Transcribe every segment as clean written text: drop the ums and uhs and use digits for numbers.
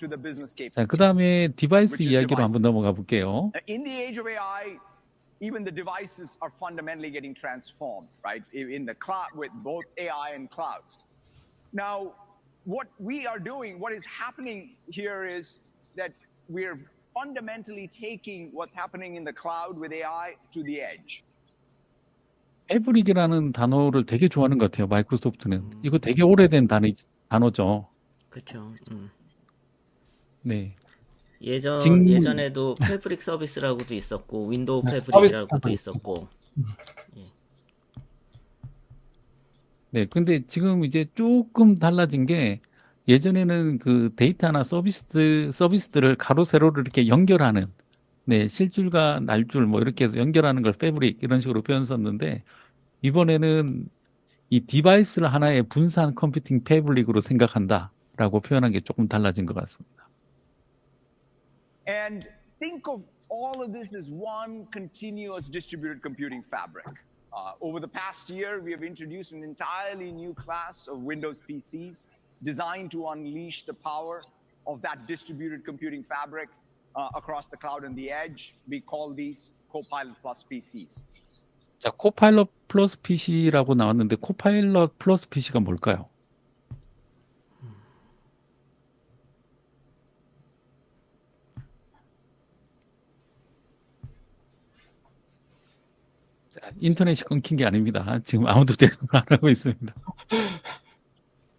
to the business 자, capability. 그다음에 디바이스 which is 이야기로 한번 devices. 넘어가 볼게요. In the age of AI, even the devices are fundamentally getting transformed, right? In the cloud, with both AI and cloud. Now, what we are doing, what is happening here is that we're fundamentally taking what's happening in the cloud with AI to the edge. 패브릭이라는 단어를 되게 좋아하는 것 같아요. 마이크로소프트는. 이거 되게 오래된 단어죠. 그렇죠. 네. 예전에도 패브릭 서비스라고도 있었고 윈도우 패브릭이라고도 있었고. 네, 근데 지금 이제 조금 달라진 게 예전에는 그 데이터나 서비스들을 가로 세로로 이렇게 연결하는 네, 실줄과 날줄 뭐 이렇게 해서 연결하는 걸 패브릭 이런 식으로 표현 썼는데 이번에는 이 디바이스를 하나의 분산 컴퓨팅 패브릭으로 생각한다라고 표현한 게 조금 달라진 것 같습니다. And think of all of this as one continuous distributed computing fabric. Over the past year, we have introduced an entirely new class of Windows PCs designed to unleash the power of that distributed computing fabric across the cloud and the edge. We call these Copilot Plus PCs. 자, 코파일럿 플러스 PC라고 나왔는데 코파일럿 플러스 PC가 뭘까요? 자, 인터넷이 끊긴 게 아닙니다. 지금 아무도 대응을 안 하고 있습니다.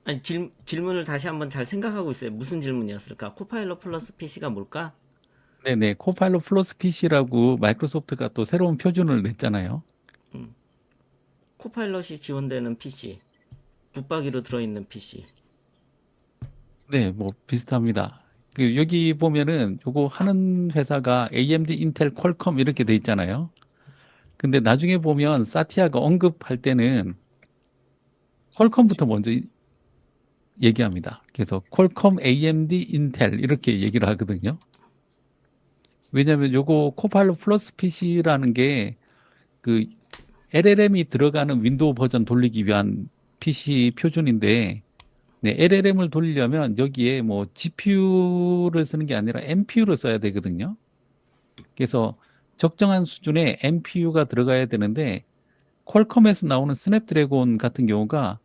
아니, 질문을 다시 한번 잘 생각하고 있어요. 무슨 질문이었을까? 코파일럿 플러스 PC가 뭘까? 네네, 코파일럿 플러스 PC라고 마이크로소프트가 또 새로운 표준을 냈잖아요. 코파일럿이 지원되는 PC, 붙박이로 들어있는 PC. 네, 뭐 비슷합니다. 여기 보면은 요거 하는 회사가 AMD, 인텔, 퀄컴 이렇게 돼 있잖아요. 근데 나중에 보면 사티아가 언급할 때는 퀄컴부터 먼저 얘기합니다. 그래서 퀄컴, AMD, 인텔 이렇게 얘기를 하거든요. 왜냐하면 요거 코파일럿 플러스 PC라는 게 그 LLM이 들어가는 윈도우 버전 돌리기 위한 PC 표준인데, 네, LLM을 돌리려면 여기에 뭐 GPU를 쓰는 게 아니라 NPU를 써야 되거든요. 그래서 적정한 수준의 NPU가 들어가야 되는데, 퀄컴에서 나오는 스냅드래곤 같은 경우가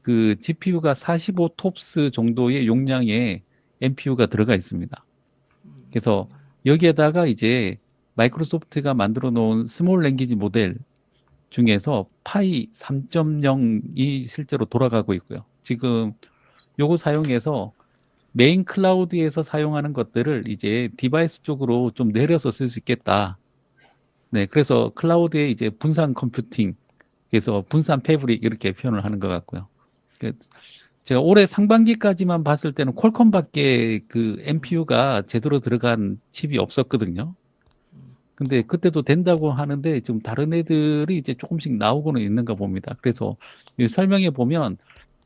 그 GPU가 45 톱스 정도의 용량의 NPU가 들어가 있습니다. 그래서 여기에다가 이제 마이크로소프트가 만들어 놓은 스몰 랭귀지 모델 중에서 파이 3.0이 실제로 돌아가고 있고요. 지금 요거 사용해서 메인 클라우드에서 사용하는 것들을 이제 디바이스 쪽으로 좀 내려서 쓸 수 있겠다. 네, 그래서 클라우드에 이제 분산 컴퓨팅, 그래서 분산 패브릭 이렇게 표현을 하는 것 같고요. 제가 올해 상반기까지만 봤을 때는 퀄컴밖에 그 NPU가 제대로 들어간 칩이 없었거든요. 근데 그때도 된다고 하는데 지금 다른 애들이 이제 조금씩 나오고는 있는가 봅니다. 그래서 설명에 보면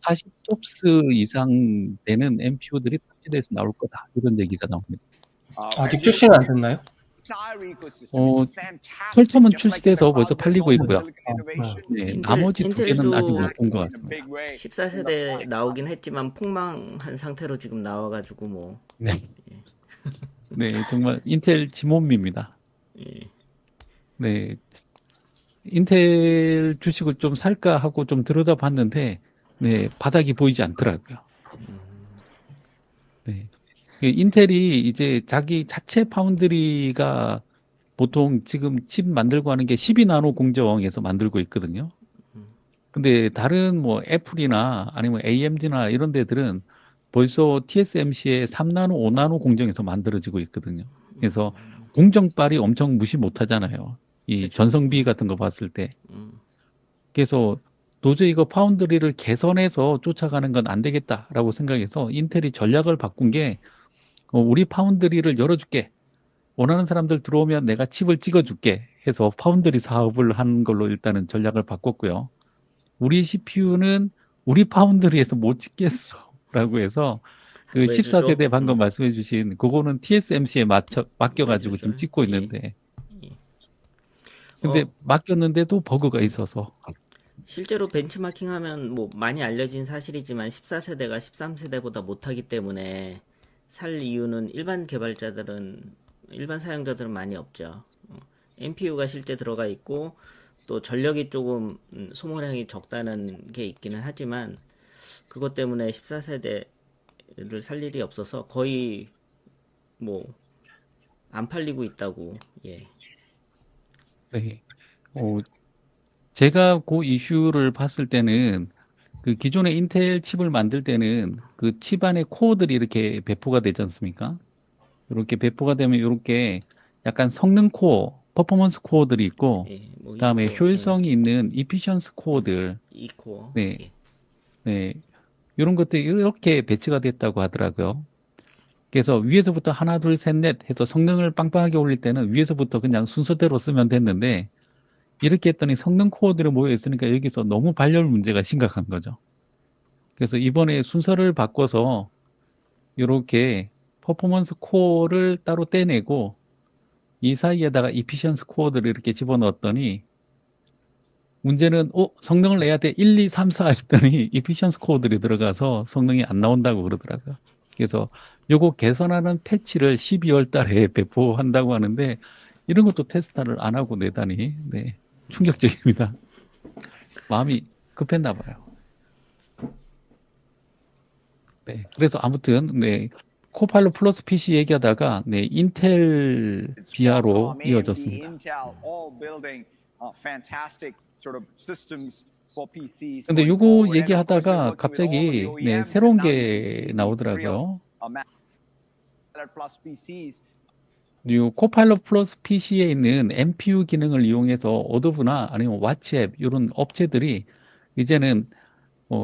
40톱스 이상 되는 NPU들이 탑재돼서 나올 거다. 이런 얘기가 나옵니다. 아직 출시는 안 됐나요? 퀄컴은 출시돼서 벌써 팔리고 있고요. 네, 나머지 두 개는 아직 못 본 것 같습니다. 14세대 나오긴 했지만 폭망한 상태로 지금 나와가지고 뭐. 네, 네 정말 인텔 지몬미입니다. 네, 인텔 주식을 좀 살까 하고 좀 들여다봤는데, 네, 바닥이 보이지 않더라고요. 네, 인텔이 이제 자기 자체 파운드리가 보통 지금 칩 만들고 하는 게 12나노 공정에서 만들고 있거든요. 근데 다른 뭐 애플이나 아니면 AMD나 이런 데들은 벌써 TSMC의 3나노, 5나노 공정에서 만들어지고 있거든요. 그래서 공정빨이 엄청 무시 못하잖아요. 이 그쵸. 전성비 같은 거 봤을 때. 그래서 도저히 이거 파운드리를 개선해서 쫓아가는 건 안 되겠다라고 생각해서 인텔이 전략을 바꾼 게 우리 파운드리를 열어줄게. 원하는 사람들 들어오면 내가 칩을 찍어줄게 해서 파운드리 사업을 한 걸로 일단은 전략을 바꿨고요. 우리 CPU는 우리 파운드리에서 못 찍겠어 라고 해서 그 14세대 방금 말씀해 주신 그거는 TSMC에 맡겨가지고 지금 찍고 있는데 근데 맡겼는데도 버그가 있어서 실제로 벤치마킹하면 뭐 많이 알려진 사실이지만 14세대가 13세대보다 못하기 때문에 살 이유는 일반 사용자들은 많이 없죠. NPU가 실제 들어가 있고 또 전력이 조금 소모량이 적다는 게 있기는 하지만 그것 때문에 14세대를 살 일이 없어서 거의 뭐 안 팔리고 있다고. 예. 네. 어, 제가 그 이슈를 봤을 때는 그 기존의 인텔 칩을 만들 때는 그 칩 안에 코어들이 이렇게 배포가 되지 않습니까? 이렇게 배포가 되면 이렇게 약간 성능 코어, 퍼포먼스 코어들이 있고, 예. 뭐 그다음에 이코어, 예. 효율성이 있는 이피션스 코어들, 이코어. 네, 예. 네, 이런 것들이 이렇게 배치가 됐다고 하더라고요. 그래서 위에서부터 하나, 둘, 셋, 넷 해서 성능을 빵빵하게 올릴 때는 위에서부터 그냥 순서대로 쓰면 됐는데, 이렇게 했더니 성능 코어들이 모여 있으니까 여기서 너무 발열 문제가 심각한 거죠. 그래서 이번에 순서를 바꿔서 이렇게 퍼포먼스 코어를 따로 떼내고 이 사이에다가 이피션스 코어들을 이렇게 집어넣었더니 문제는 성능을 내야 돼 1, 2, 3, 4 했더니 이피션스 코어들이 들어가서 성능이 안 나온다고 그러더라고요. 그래서 요거 개선하는 패치를 12월 달에 배포한다고 하는데 이런 것도 테스트를 안 하고 내다니 네, 충격적입니다. 마음이 급했나 봐요. 네, 그래서 아무튼 네, 코파일럿 플러스 PC 얘기하다가 네, 인텔 비하로 Qualcomm, AMD, 이어졌습니다. Intel, all building fantastic sort of systems for PCs 근데 going 요거 forward. And of course, we're 얘기하다가 working with all of the 갑자기 네, OEMs, and 새로운 now you can 게 see the real 나오더라고요. Plus PCs. 이 코파일럿 플러스 PC에 있는 MPU 기능을 이용해서 어도브나 아니면 왓츠앱 이런 업체들이 이제는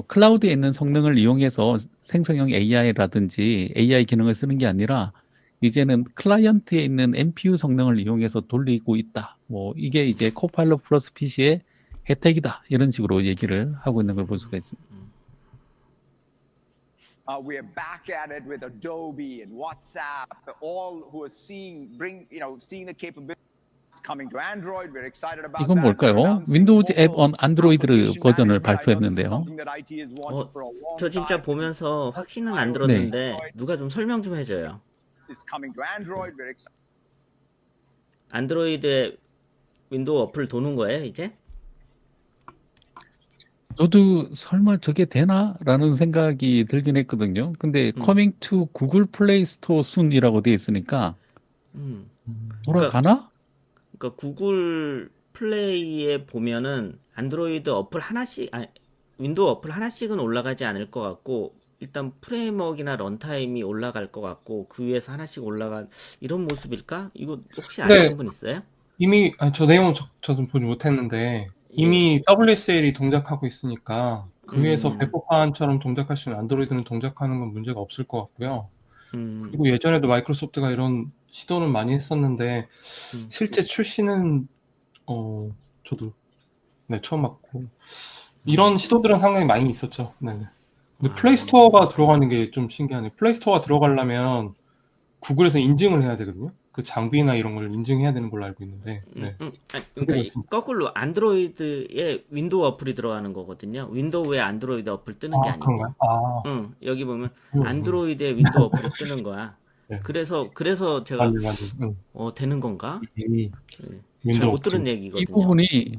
클라우드에 있는 성능을 이용해서 생성형 AI라든지 AI 기능을 쓰는 게 아니라 이제는 클라이언트에 있는 MPU 성능을 이용해서 돌리고 있다. 뭐 이게 이제 코파일럿 플러스 PC의 혜택이다. 이런 식으로 얘기를 하고 있는 걸 볼 수가 있습니다. We're back at it with Adobe and WhatsApp, all who are seeing the capabilities coming to Android. We're excited about 이건 that. We're 뭘까요? announcing 윈도우즈 앱 mobile on 안드로이드 application 버전을 management. I know this is 발표했는데요. something that IT has wanted for a long 저 진짜 time. 보면서 확신은 안 iOS 네. 들었는데 누가 좀 설명 좀 해줘요. is coming to Android. We're excited. 안드로이드에 윈도우 어플 도는 거예요, 이제? 저도 설마 저게 되나? 라는 생각이 들긴 했거든요. 근데 coming to 구글 플레이 스토어 soon이라고 돼 있으니까 음. 돌아가나? 그러니까 구글 플레이에 보면은 안드로이드 어플 하나씩, 윈도우 어플 하나씩은 올라가지 않을 것 같고, 일단 프레임워크나 런타임이 올라갈 것 같고, 그 위에서 하나씩 올라간 이런 모습일까? 이거 혹시 아시는 네. 분 있어요? 이미 저 내용은 저도 보지 못했는데 이미 WSL이 동작하고 있으니까 그 위에서 배포판처럼 동작할 수 있는 안드로이드는 동작하는 건 문제가 없을 것 같고요. 그리고 예전에도 마이크로소프트가 이런 시도는 많이 했었는데 실제 출시는 저도 네, 처음 봤고 이런 시도들은 상당히 많이 있었죠. 네네. 근데 플레이스토어가 들어가는 게 좀 신기하네요. 플레이스토어가 들어가려면 구글에서 인증을 해야 되거든요. 그 장비나 이런 걸 인증해야 되는 걸로 알고 있는데. 네. 그러니까 거꾸로 안드로이드에 윈도우 어플이 들어가는 거거든요. 윈도우에 안드로이드 어플 뜨는 게 아니고. 그런가요? 아, 여기 보면 안드로이드에 윈도우 어플이 뜨는 거야. 네. 그래서 제가 되는 건가? 잘 못 들은 이 얘기거든요. 부분이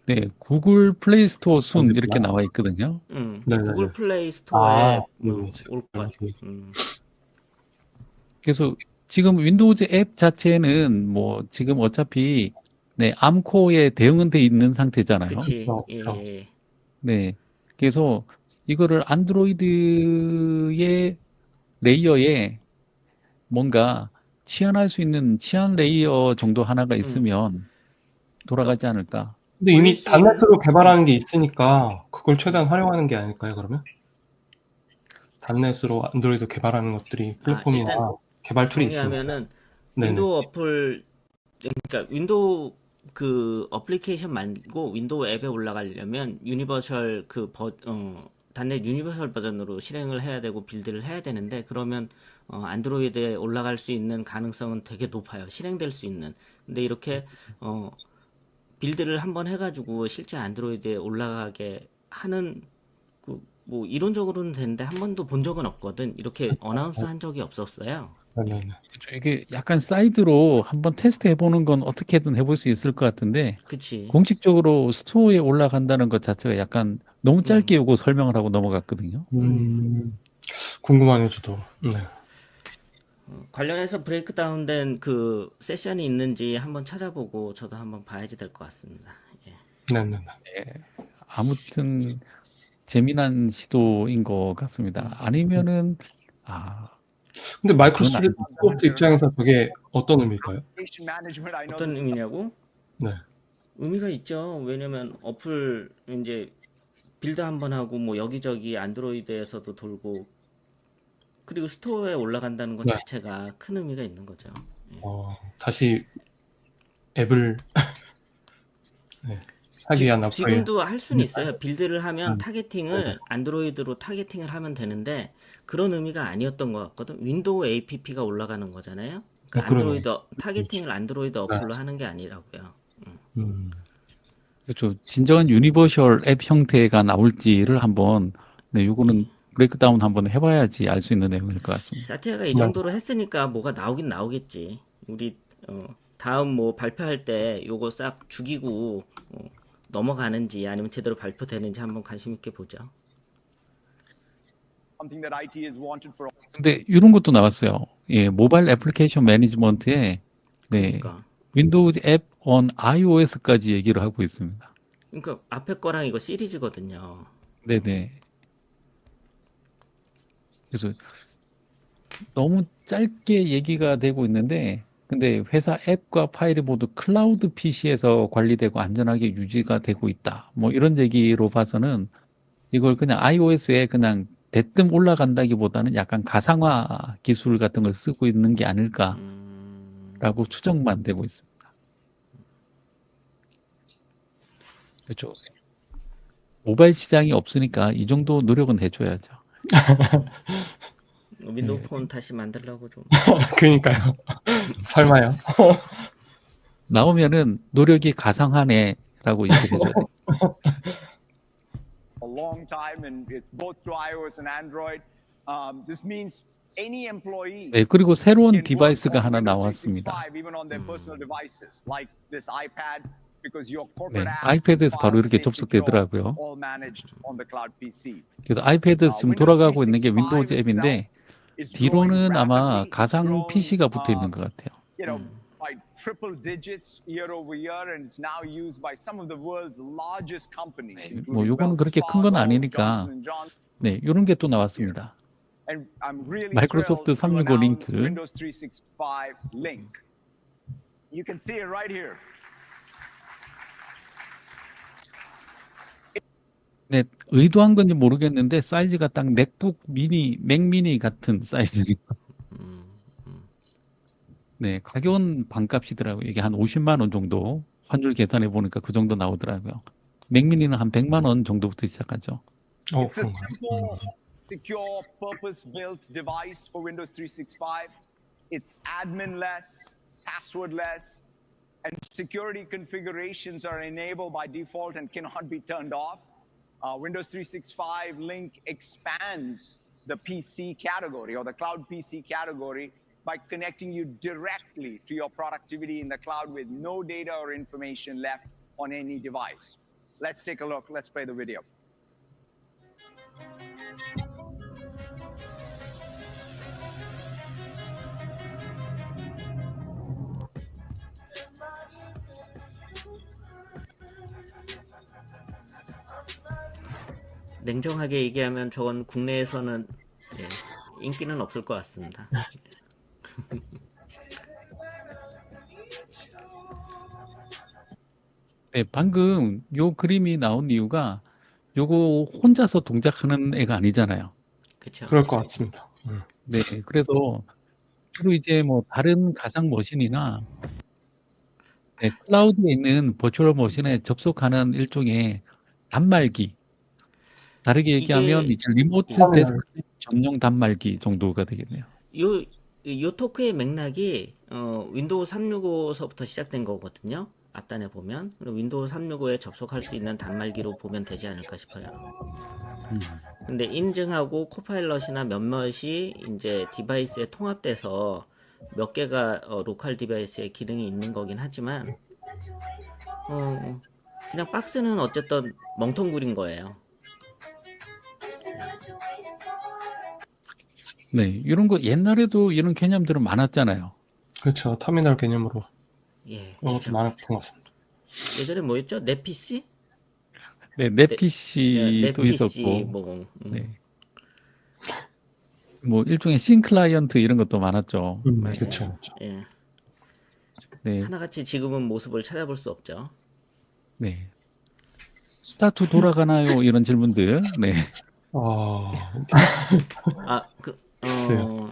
네, 구글 플레이 스토어 soon 이렇게 나와 있거든요. 구글 플레이 스토어에 올 것 같아요. 그래서 지금 윈도우즈 앱 자체는 뭐 지금 어차피 네, 암코어에 대응은 돼 있는 상태잖아요. 그치. 그렇죠. 예. 네. 그래서 이거를 안드로이드의 레이어에 뭔가 치환할 수 있는 치환 레이어 정도 하나가 있으면 돌아가지 않을까. 근데 이미 단넷으로 개발하는 게 있으니까 그걸 최대한 활용하는 게 아닐까요, 그러면? 단넷으로 안드로이드 개발하는 것들이 플랫폼이나 일단 개발 툴이 있으니까. 정리하면은 네네. 윈도우 어플 그러니까 윈도우 그 어플리케이션 말고 윈도우 앱에 올라가려면 유니버셜 단넷 유니버셜 버전으로 실행을 해야 되고 빌드를 해야 되는데 그러면 안드로이드에 올라갈 수 있는 가능성은 되게 높아요. 실행될 수 있는. 근데 이렇게 빌드를 한번 해가지고 실제 안드로이드에 올라가게 하는 뭐 이론적으로는 되는데 한 번도 본 적은 없거든. 이렇게 어나운스 한 적이 없었어요. 네네네. 그렇죠. 이게 약간 사이드로 한번 테스트 해보는 건 어떻게든 해볼 수 있을 것 같은데 그치. 공식적으로 스토어에 올라간다는 것 자체가 약간 너무 짧게 요거 설명을 하고 넘어갔거든요. 궁금하네요, 저도. 네. 관련해서 브레이크다운된 그 세션이 있는지 한번 찾아보고 저도 한번 봐야지 될 것 같습니다. 예. 네네네. 아무튼 재미난 시도인 것 같습니다. 아니면은 근데 그건 마이크로소프트 입장에서 그게 어떤 의미일까요? Application management, I know 어떤 this is 의미냐고? 네. 의미가 있죠. 왜냐면 어플 이제 빌드 한번 하고 뭐 여기저기 안드로이드에서도 돌고 그리고 스토어에 올라간다는 것 네. 자체가 큰 의미가 있는 거죠. 다시 앱을 네, 하기 위한 어플이. 지금도 할 수는 있어요. 빌드를 하면 타겟팅을 네네. 안드로이드로 타겟팅을 하면 되는데 그런 의미가 아니었던 것 같거든. 윈도우 APP가 올라가는 거잖아요. 그러니까 그러네. 안드로이드 타겟팅을 안드로이드 네. 어플로 하는 게 아니라고요. 그렇죠. 진정한 유니버셜 앱 형태가 나올지를 한번 요거는 브레이크다운 한번 해봐야지 알 수 있는 내용일 것 같습니다. 사티아가 이 정도로 했으니까 뭐가 나오긴 나오겠지. 우리 다음 뭐 발표할 때 요거 싹 죽이고 넘어가는지 아니면 제대로 발표되는지 한번 관심 있게 보죠. something that IT has wanted for. 근데 이런 것도 나왔어요. 예, 모바일 애플리케이션 매니지먼트에 그러니까. 윈도우 앱 on iOS까지 얘기를 하고 있습니다. 그러니까 앞에 거랑 이거 시리즈거든요. 네네. 그래서 너무 짧게 얘기가 되고 있는데, 근데 회사 앱과 파일이 모두 클라우드 PC에서 관리되고 안전하게 유지가 되고 있다. 뭐 이런 얘기로 봐서는 이걸 그냥 iOS에 그냥 대뜸 올라간다기보다는 약간 가상화 기술 같은 걸 쓰고 있는 게 아닐까라고 추정만 되고 있습니다. 그렇죠. 모바일 시장이 없으니까 이 정도 노력은 해줘야죠. 윈도우 폰 다시 만들려고 좀. 그러니까요. 설마요. 나오면은 노력이 가상하네라고 얘기를 해줘야 돼요. A long time, and it's both to iOS and Android. This means any employee 네, 그리고 새로운 can work 디바이스가 on 하나 Windows 나왔습니다. 365 even on their personal devices, like this iPad, because your 네, corporate apps and 아이패드에서 바로 files 이렇게 stay secure, 접속되더라고요. all managed on the cloud PC. 그래서 아이패드에서 지금 Windows 돌아가고 있는 게 365 윈도우즈 앱인데 is growing 뒤로는 아마 rapidly. It's 가상 grown, PC가 붙어 있는 것 같아요. you know, by triple digits year over year, and it's now used by some of the world's largest companies, 뭐 including 요거는 Wells 그렇게 큰 건 Fargo, 아니니까 Johnson & Johnson. 네, 요런 게 또 나왔습니다. And I'm really 마이크로소프트 thrilled to 365 announce 링크. Windows 365 Link. You can see it right here. 네, 의도한 건지 모르겠는데 사이즈가 딱 맥북 미니, 맥미니 같은 사이즈니까. 네, 가격은 반값이더라고요. 이게 한 50만 원 정도 환율 계산해 보니까 그 정도 나오더라고요. 맥미니는 한 100만 원 정도부터 시작하죠. It's a simple, secure, purpose-built device for Windows 365. It's admin-less, password-less, and security configurations are enabled by default and cannot be turned off. Windows 365 Link expands the PC category or the cloud PC category by connecting you directly to your productivity in the cloud with no data or information left on any device. Let's take a look. Let's play the video. 냉정하게 얘기하면 저건 국내에서는 인기는 없을 것 같습니다. 네, 방금 요 그림이 나온 이유가 요거 혼자서 동작하는 애가 아니잖아요. 그렇죠. 그럴 것 같습니다. 네, 그래서 주로 이제 뭐 다른 가상 머신이나 네, 클라우드에 있는 버추얼 머신에 접속하는 일종의 단말기. 다르게 얘기하면 이제 리모트 데스크톱 전용 단말기 정도가 되겠네요. 요 토크의 맥락이 윈도우 365서부터 시작된 거거든요. 앞단에 보면 윈도우 365에 접속할 수 있는 단말기로 보면 되지 않을까 싶어요. 근데 인증하고 코파일럿이나 몇몇이 이제 디바이스에 통합돼서 몇 개가 로컬 디바이스에 기능이 있는 거긴 하지만 그냥 박스는 어쨌든 멍텅구리인 거예요. 네, 이런 거 옛날에도 이런 개념들은 많았잖아요. 그렇죠. 터미널 개념으로 예, 그런 것도 그렇죠. 많았던 것 같습니다. 예전에 뭐였죠? 내 PC? 네, 내 내 PC도 PC 있었고, 뭐 네, 뭐 일종의 신 클라이언트 이런 것도 많았죠. 네, 그렇죠. 그렇죠. 예. 네, 하나같이 지금은 모습을 찾아볼 수 없죠. 네. 스타투 돌아가나요? 이런 질문들. 네, 아, 글쎄요.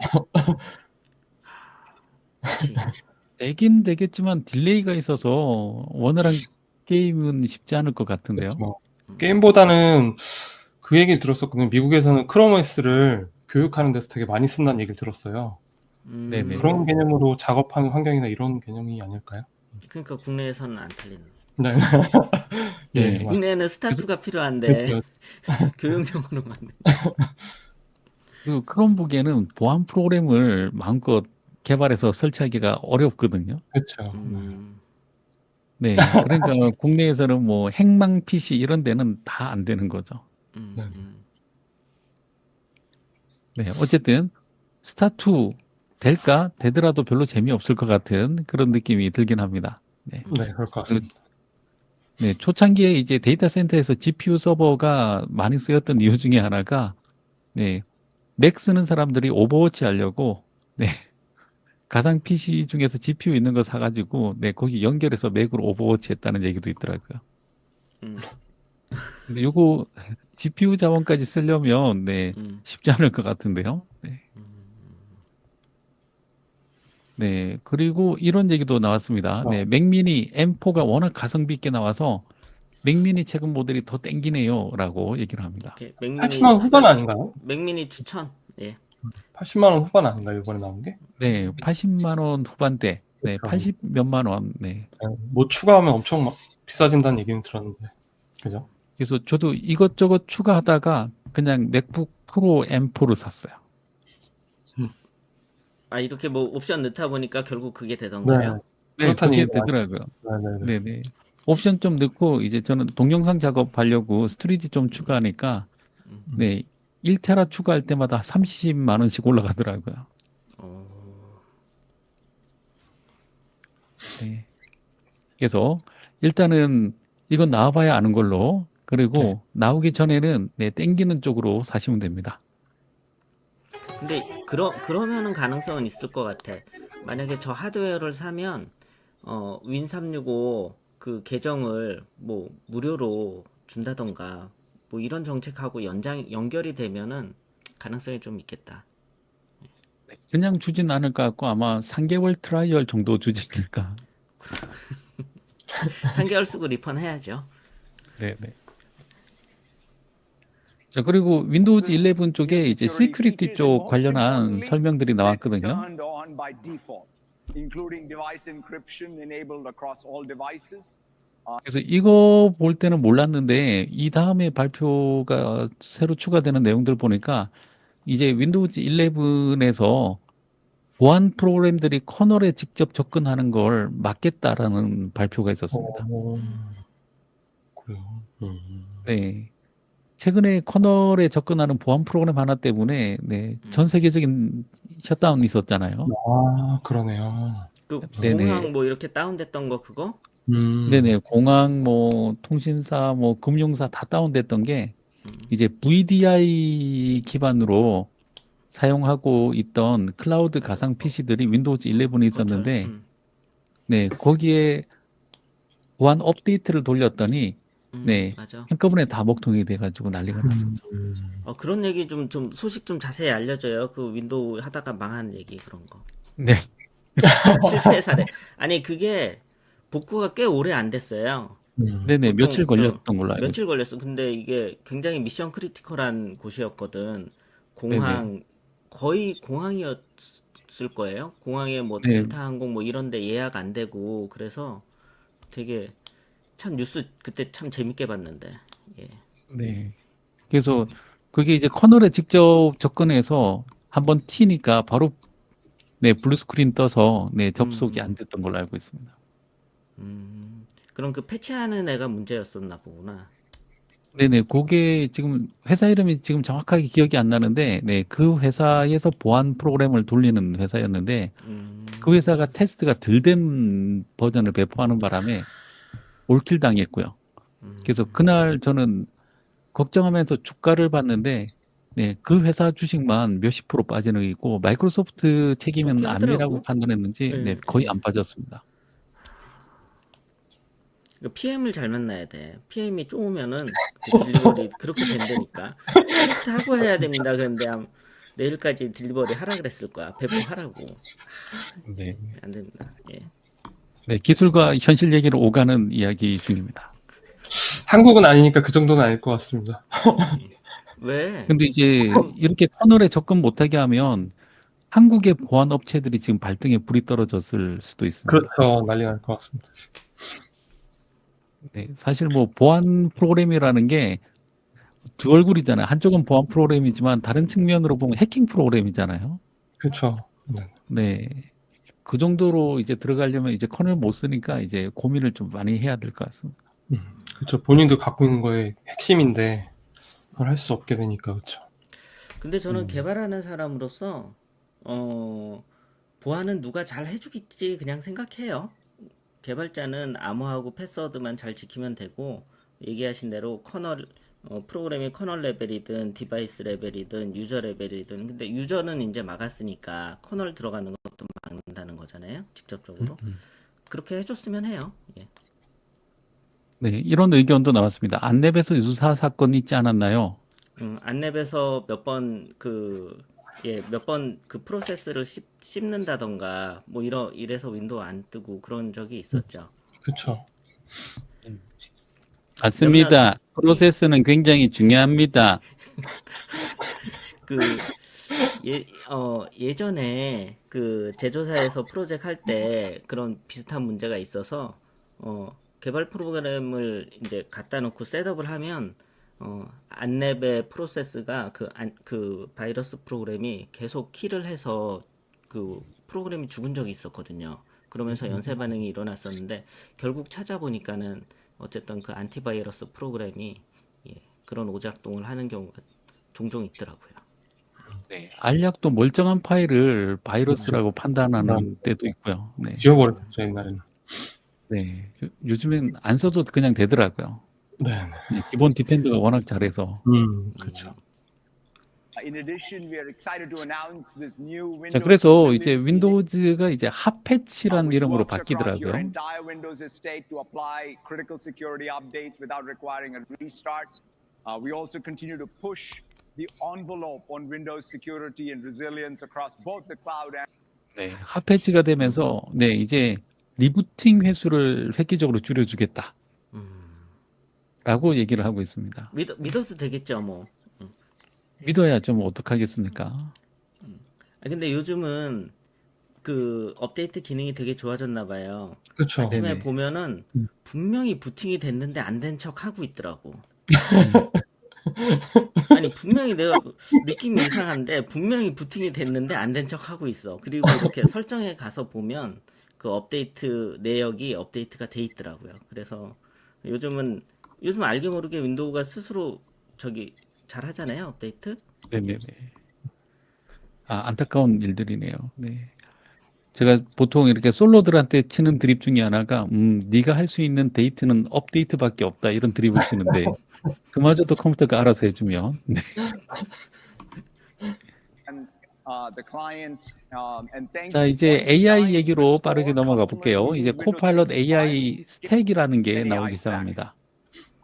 그치. 되긴 되겠지만 딜레이가 있어서 원활한 게임은 쉽지 않을 것 같은데요. 그렇죠. 게임보다는 그 얘기를 들었었거든요. 미국에서는 크롬 OS를 교육하는 데서 되게 많이 쓴다는 얘기를 들었어요. 네네. 그런 개념으로 작업하는 환경이나 이런 개념이 아닐까요? 그러니까 국내에서는 안 틀리는. 네. 네. 맞- 국내에는 스타투가 필요한데 그렇죠. 교육용으로만. 그리고 크롬북에는 보안 프로그램을 마음껏 개발해서 설치하기가 어렵거든요. 그렇죠. 네. 그러니까 국내에서는 뭐 행망 PC 이런 데는 다 안 되는 거죠. 네. 네. 어쨌든 스타2 될까? 되더라도 별로 재미없을 것 같은 그런 느낌이 들긴 합니다. 네. 네, 그럴 것 같습니다. 네. 초창기에 이제 데이터 센터에서 GPU 서버가 많이 쓰였던 이유 중에 하나가 네. 맥 쓰는 사람들이 오버워치 하려고 네. 가상 PC 중에서 GPU 있는 거 사가지고 네. 거기 연결해서 맥으로 오버워치 했다는 얘기도 있더라고요. 근데 요거 GPU 자원까지 쓰려면 네. 쉽지 않을 것 같은데요. 네. 네, 그리고 이런 얘기도 나왔습니다. 네, 맥미니 M4가 워낙 가성비 있게 나와서 맥미니 최근 모델이 더 땡기네요. 라고 얘기를 합니다. 맥미니 80만 원 후반 아닌가요? 맥미니 추천. 예. 80만 원 후반 아닌가요? 이번에 나온 게? 네, 80만 원 후반대. 네, 그렇죠. 80 몇만 원. 네. 뭐 추가하면 엄청 비싸진다는 얘기는 들었는데. 그죠? 그래서 저도 이것저것 추가하다가 그냥 맥북 프로 M4를 샀어요. 아, 이렇게 뭐 옵션 넣다 보니까 결국 그게 되던가요? 네, 그렇다는 그게 얘기가 되더라고요. 네네네. 네네. 옵션 좀 넣고 이제 저는 동영상 작업하려고 스토리지 좀 추가하니까 네, 1테라 추가할 때마다 30만 원씩 올라가더라고요. 네. 그래서 일단은 이건 나와봐야 아는 걸로 그리고 나오기 전에는 네, 땡기는 쪽으로 사시면 됩니다. 근데 그러면은 가능성은 있을 것 같아. 만약에 저 하드웨어를 사면 윈365 그 계정을 뭐 무료로 준다던가 뭐 이런 정책하고 연결이 되면은 가능성이 좀 있겠다. 그냥 주진 않을 것 같고 아마 3개월 트라이얼 정도 주지 않을까. 3개월 쓰고 리펀 해야죠. 네네. 자, 그리고 윈도우즈 11 쪽에 이제 시큐리티 쪽 관련한 설명들이 나왔거든요. 그래서 이거 볼 때는 몰랐는데 이 다음에 발표가 새로 추가되는 내용들 보니까 이제 윈도우즈 11에서 보안 프로그램들이 커널에 직접 접근하는 걸 막겠다라는 발표가 있었습니다. 그래요. 네. 최근에 커널에 접근하는 보안 프로그램 하나 때문에 네, 전 세계적인 셧다운이 있었잖아요. 아, 그러네요. 그 네네. 공항 뭐 이렇게 다운됐던 거 그거? 네네. 공항, 뭐, 통신사, 뭐, 금융사 다 다운됐던 게, 이제 VDI 기반으로 사용하고 있던 클라우드 가상 PC들이 윈도우즈 11에 있었는데, 네, 거기에 보안 업데이트를 돌렸더니, 네, 맞아. 한꺼번에 다 먹통이 돼가지고 난리가 났었죠. 그런 얘기 좀 소식 좀 자세히 알려줘요. 그 윈도우 하다가 망한 얘기 그런 거. 네. 실패 사례. 아니 그게 복구가 꽤 오래 안 됐어요. 네네, 보통, 며칠 걸렸던 걸로 알고 며칠 있어요. 걸렸어. 근데 이게 굉장히 미션 크리티컬한 곳이었거든. 공항, 네네. 거의 공항이었을 거예요. 공항에 뭐 네. 델타 항공 뭐 이런데 예약 안 되고 그래서 되게 참 뉴스 그때 참 재밌게 봤는데. 예. 네. 그래서 그게 이제 커널에 직접 접근해서 한번 튀니까 바로 네, 블루 스크린 떠서 네, 접속이 안 됐던 걸로 알고 있습니다. 그럼 그 패치하는 애가 문제였었나 보구나. 네네, 그게 지금 회사 이름이 지금 정확하게 기억이 안 나는데, 네, 그 회사에서 보안 프로그램을 돌리는 회사였는데, 그 회사가 테스트가 덜 된 버전을 배포하는 바람에 올킬 당했고요. 그래서 그날 저는 걱정하면서 주가를 봤는데, 네, 그 회사 주식만 몇십 프로 빠지는 게 있고, 마이크로소프트 책임은 복귀하더라고. 아니라고 판단했는지, 네, 거의 안 빠졌습니다. PM을 잘 만나야 돼. PM이 좁으면은 그 딜리버리 그렇게 된다니까. 테스트하고 해야 됩니다. 그런데 내일까지 딜리버리 하라 그랬을 거야. 배포하라고. 네. 안 됩니다. 예. 네, 기술과 현실 얘기를 오가는 이야기 중입니다. 한국은 아니니까 그 정도는 아닐 것 같습니다. 왜? 근데 이제 이렇게 커널에 접근 못하게 하면 한국의 보안 업체들이 지금 발등에 불이 떨어졌을 수도 있습니다. 그렇죠. 난리 날 것 같습니다. 네, 사실 뭐 보안 프로그램이라는 게 두 얼굴이잖아요. 한쪽은 보안 프로그램이지만 다른 측면으로 보면 해킹 프로그램이잖아요. 그렇죠. 네. 그 정도로 이제 들어가려면 이제 커널 못 쓰니까 이제 고민을 좀 많이 해야 될 것 같습니다. 그렇죠. 본인도 갖고 있는 거의 핵심인데 그걸 할 수 없게 되니까 그렇죠. 근데 저는 개발하는 사람으로서 보안은 누가 잘 해주겠지 그냥 생각해요. 개발자는 암호하고 패스워드만 잘 지키면 되고 얘기하신 대로 커널 프로그램이 커널 레벨이든 디바이스 레벨이든 유저 레벨이든 근데 유저는 이제 막았으니까 커널 들어가는 것도 막는다는 거잖아요. 직접적으로. 그렇게 해줬으면 해요. 예. 네, 이런 의견도 나왔습니다. 안랩에서 유사 사건 있지 않았나요? 안랩에서 몇 번 몇 번 그 프로세스를 씹는다던가 뭐 이래서 윈도우 안 뜨고 그런 적이 있었죠. 그렇죠. 맞습니다. 프로세스는 굉장히 중요합니다. 예전에 그 제조사에서 프로젝트 할 때 그런 비슷한 문제가 있어서 개발 프로그램을 이제 갖다 놓고 셋업을 하면 안랩의 프로세스가 그 바이러스 프로그램이 계속 킬을 해서 그 프로그램이 죽은 적이 있었거든요. 그러면서 연쇄 반응이 일어났었는데 결국 찾아보니까는 어쨌든 그 안티바이러스 프로그램이 그런 오작동을 하는 경우가 종종 있더라고요. 네, 알약도 멀쩡한 파일을 바이러스라고 판단하는 때도 있고요. 네. 지워버렸죠 옛날에는. 네, 요즘엔 안 써도 그냥 되더라고요. 네. 네, 기본 디펜더가 워낙 잘해서. 그렇죠. In addition, we are excited to announce this new 자, Windows 그래서 이제 Resiliency 윈도우즈가 이제 핫패치라는 which 이름으로 works across your 바뀌더라고요. entire Windows estate to apply critical security updates without requiring a restart. We also continue to push the envelope on Windows security and resilience across both the cloud and 네, 핫패치가 되면서 네, 이제 리부팅 횟수를 획기적으로 줄여주겠다. 라고 얘기를 하고 있습니다. 믿어도 되겠죠, 뭐. 믿어야 좀 어떡하겠습니까? 근데 요즘은 그 업데이트 기능이 되게 좋아졌나 봐요. 그렇죠. 아침에 네네. 보면은 분명히 부팅이 됐는데 안 된 척 하고 있더라고. 아니 분명히 내가 느낌이 이상한데 분명히 부팅이 됐는데 안 된 척 하고 있어. 그리고 이렇게 설정에 가서 보면 그 업데이트 내역이 업데이트가 돼 있더라고요. 그래서 요즘 알게 모르게 윈도우가 스스로 잘 하잖아요, 업데이트. 네네네. 아, 안타까운 일들이네요. 네. 제가 보통 이렇게 솔로들한테 치는 드립 중에 하나가, 네가 할 수 있는 데이트는 업데이트밖에 없다. 이런 드립을 치는데, 그마저도 컴퓨터가 알아서 해주면. 네. the client. And thanks 자, to 이제 Point AI Design, 얘기로 Restore, 빠르게 넘어가 customers 볼게요. who 이제 use Windows 코파일럿 365 AI 스택이라는 게 and 나오기 AI stack. 시작합니다.